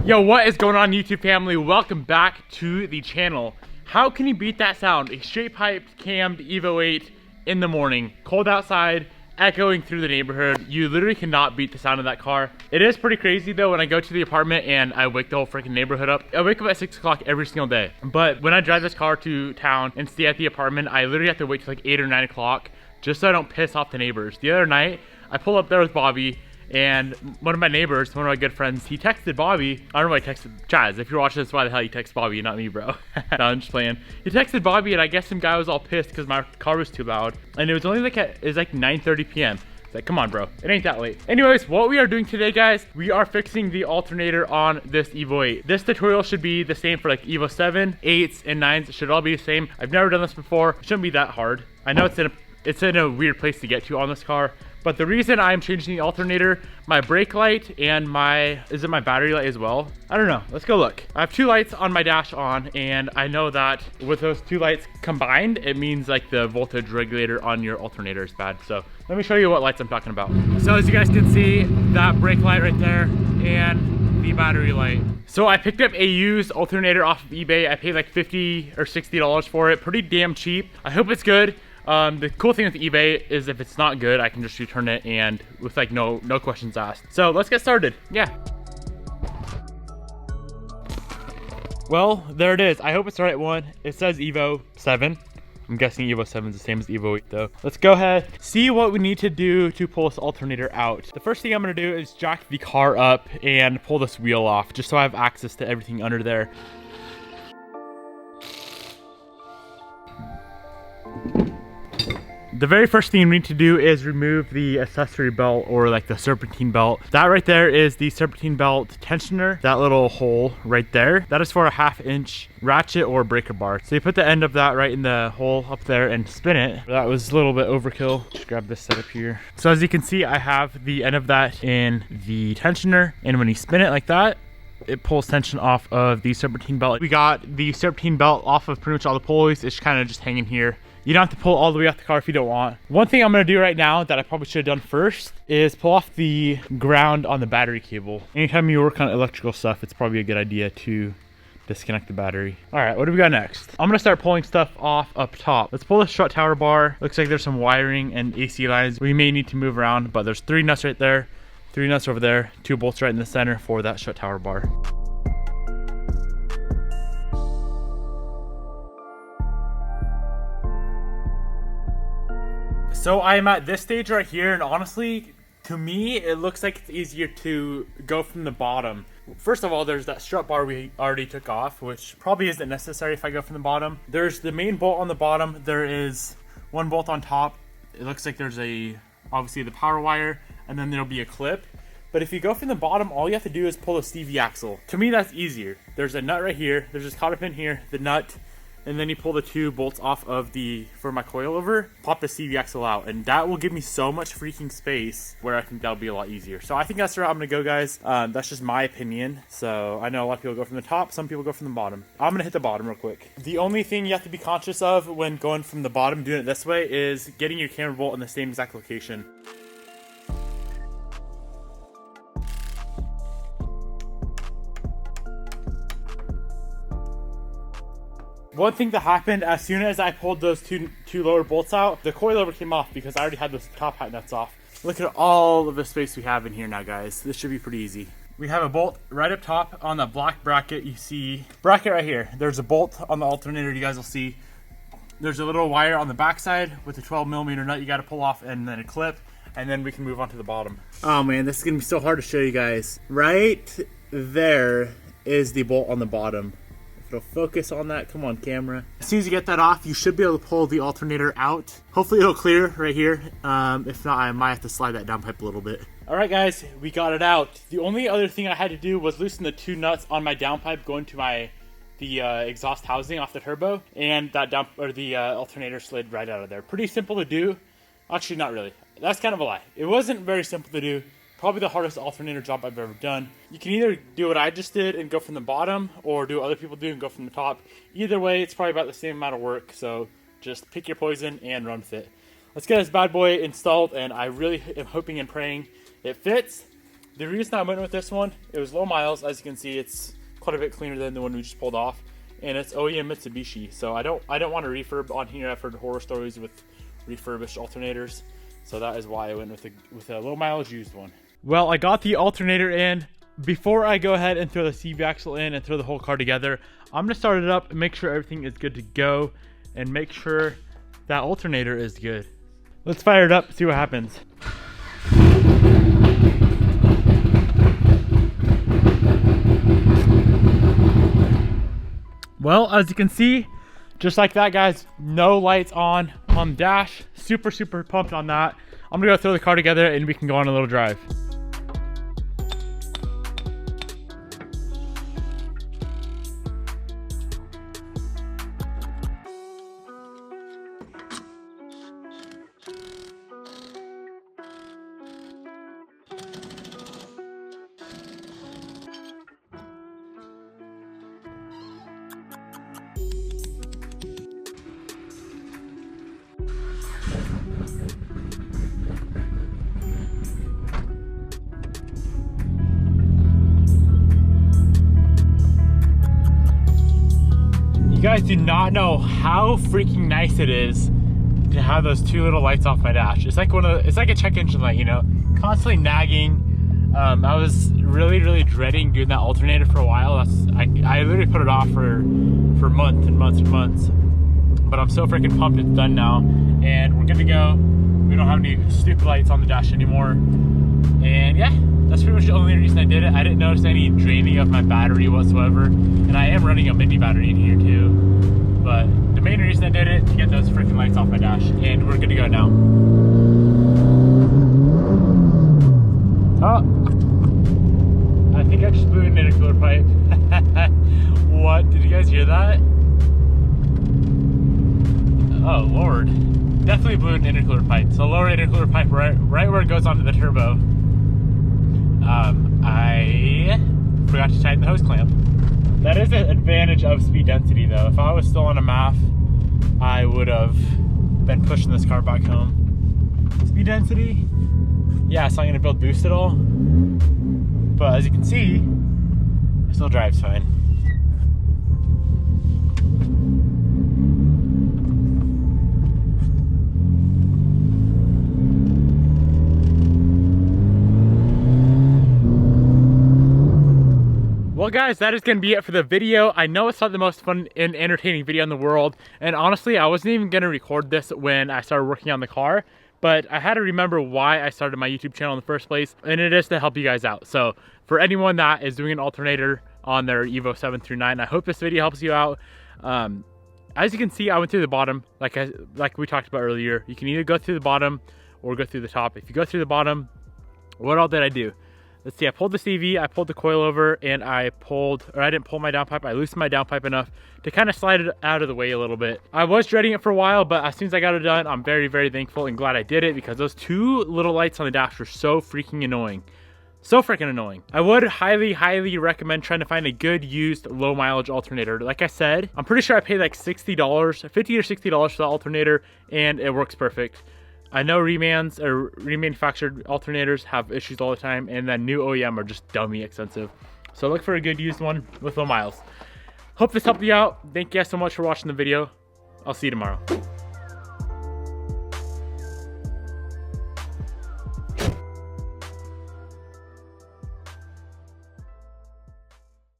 Yo, what is going on, YouTube family? Welcome back to the channel. How can you beat that sound? A straight piped cammed Evo 8 in the morning, cold outside, echoing through the neighborhood. You literally cannot beat the sound of that car. It is pretty crazy though when I go to the apartment and I wake the whole freaking neighborhood up. I wake up at 6 o'clock every single day. But when I drive this car to town and stay at the apartment, I literally have to wait till like 8 or 9 o'clock just so I don't piss off the neighbors. The other night, I pull up there with Bobby, and one of my neighbors, one of my good friends, he texted Bobby. I don't know why he texted Chaz. If you're watching this, why the hell you text Bobby, not me, bro? No, I'm just playing. He texted Bobby, and I guess some guy was all pissed because my car was too loud. And it was only like it was like 9:30 p.m. It's like, come on, bro. It ain't that late. Anyways, what we are doing today, guys, we are fixing the alternator on this Evo 8. This tutorial should be the same for like Evo 7, 8s, and 9s. It should all be the same. I've never done this before. It shouldn't be that hard. I know it's in a weird place to get to on this car. But the reason I'm changing the alternator, my brake light and my battery light as well? I don't know, let's go look. I have two lights on my dash on, and I know that with those two lights combined, it means like the voltage regulator on your alternator is bad. So let me show you what lights I'm talking about. So as you guys can see, that brake light right there and the battery light. So I picked up a used alternator off of eBay. I paid like $50 or $60 for it, pretty damn cheap. I hope it's good. The cool thing with eBay is if it's not good, I can just return it and with like no questions asked. So let's get started. Yeah. Well, there it is. I hope it's the right one. It says Evo 7. I'm guessing Evo 7 is the same as Evo 8 though. Let's go ahead, see what we need to do to pull this alternator out. The first thing I'm gonna do is jack the car up and pull this wheel off just so I have access to everything under there. The very first thing you need to do is remove the accessory belt, or like the serpentine belt. That right there is the serpentine belt tensioner. That little hole right there, that is for a 1/2 inch ratchet or breaker bar. So you put the end of that right in the hole up there and spin it. That was a little bit overkill. Just grab this setup here. So as you can see, I have the end of that in the tensioner, and when you spin it like that, it pulls tension off of the serpentine belt. We got the serpentine belt off of pretty much all the pulleys. It's kind of just hanging here. You don't have to pull all the way off the car if you don't want. One thing I'm gonna do right now that I probably should have done first is pull off the ground on the battery cable. Anytime you work on electrical stuff, it's probably a good idea to disconnect the battery. All right, what do we got next? I'm gonna start pulling stuff off up top. Let's pull the strut tower bar. Looks like there's some wiring and AC lines we may need to move around, but there's 3 nuts right there, 3 nuts over there, 2 bolts right in the center for that strut tower bar. So I'm at this stage right here, and honestly, to me, it looks like it's easier to go from the bottom. First of all, there's that strut bar we already took off, which probably isn't necessary if I go from the bottom. There's the main bolt on the bottom. There is 1 bolt on top. It looks like there's obviously the power wire, and then there'll be a clip. But if you go from the bottom, all you have to do is pull a Stevie axle. To me, that's easier. There's a nut right here. There's this cotter pin here, the nut, and then you pull the 2 bolts off of for my coilover, pop the CV axle out, and that will give me so much freaking space where I think that'll be a lot easier. So I think that's the route I'm gonna go, guys. That's just my opinion. So I know a lot of people go from the top, some people go from the bottom. I'm gonna hit the bottom real quick. The only thing you have to be conscious of when going from the bottom, doing it this way, is getting your camera bolt in the same exact location. One thing that happened as soon as I pulled those two lower bolts out, the coilover came off because I already had those top hat nuts off. Look at all of the space we have in here now, guys. This should be pretty easy. We have a bolt right up top on the black bracket. You see, bracket right here. There's a bolt on the alternator, you guys will see. There's a little wire on the backside with a 12mm nut you got to pull off, and then a clip, and then we can move on to the bottom. Oh man, this is gonna be so hard to show you guys. Right there is the bolt on the bottom. It'll focus on that. Come on, camera. As soon as you get that off, you should be able to pull the alternator out. Hopefully it'll clear right here. If not, I might have to slide that down pipe a little bit. All right, guys, we got it out. The only other thing I had to do was loosen the 2 nuts on my downpipe going to the exhaust housing off the turbo, and that alternator slid right out of there. Pretty simple to do. Actually, not really. That's kind of a lie. It wasn't very simple to do. Probably the hardest alternator job I've ever done. You can either do what I just did and go from the bottom, or do what other people do and go from the top. Either way, it's probably about the same amount of work, so just pick your poison and run with it. Let's get this bad boy installed, and I really am hoping and praying it fits. The reason I went with this one, it was low miles. As you can see, it's quite a bit cleaner than the one we just pulled off, and it's OEM Mitsubishi. So I don't want a refurb on here. I've heard horror stories with refurbished alternators, so that is why I went with a low mileage used one. Well, I got the alternator in. Before I go ahead and throw the CV axle in and throw the whole car together, I'm gonna start it up and make sure everything is good to go, and make sure that alternator is good. Let's fire it up, see what happens. Well, as you can see, just like that, guys, no lights on the dash. Super pumped on that. I'm gonna go throw the car together and we can go on a little drive. You guys do not know how freaking nice it is to have those two little lights off my dash. It's like it's like a check engine light, you know, constantly nagging. I was really dreading doing that alternator for a while. I literally put it off for months and months. But I'm so freaking pumped it's done now, and we're good to go. We don't have any stupid lights on the dash anymore. And yeah, that's pretty much the only reason I did it. I didn't notice any draining of my battery whatsoever. And I am running a mini battery in here too. But the main reason I did it, to get those freaking lights off my dash. And we're good to go now. Oh, I think I just blew an intercooler pipe. What, did you guys hear that? Oh Lord, definitely blew an intercooler pipe. So lower intercooler pipe right where it goes onto the turbo. I forgot to tighten the hose clamp. That is an advantage of speed density though. If I was still on a MAF, I would have been pushing this car back home. Speed density, yeah, it's not gonna build boost at all. But as you can see, it still drives fine. Well guys, that is going to be it for the video. I know it's not the most fun and entertaining video in the world, and honestly I wasn't even going to record this when I started working on the car, but I had to remember why I started my YouTube channel in the first place, and it is to help you guys out. So for anyone that is doing an alternator on their Evo 7 through 9, I hope this video helps you out. As you can see, I went through the bottom like we talked about earlier. You can either go through the bottom or go through the top. If you go through the bottom, what all did I do? Let's see, I pulled the CV, I pulled the coil over, and I didn't pull my downpipe, I loosened my downpipe enough to kind of slide it out of the way a little bit. I was dreading it for a while, but as soon as I got it done, I'm very thankful and glad I did it, because those two little lights on the dash were so freaking annoying. So freaking annoying. I would highly recommend trying to find a good used low mileage alternator. Like I said, I'm pretty sure I paid like $60, $50 or $60 for the alternator, and it works perfect. I know remans or remanufactured alternators have issues all the time, and then new OEM are just dummy expensive. So look for a good used one with low miles. Hope this helped you out. Thank you guys so much for watching the video. I'll see you tomorrow.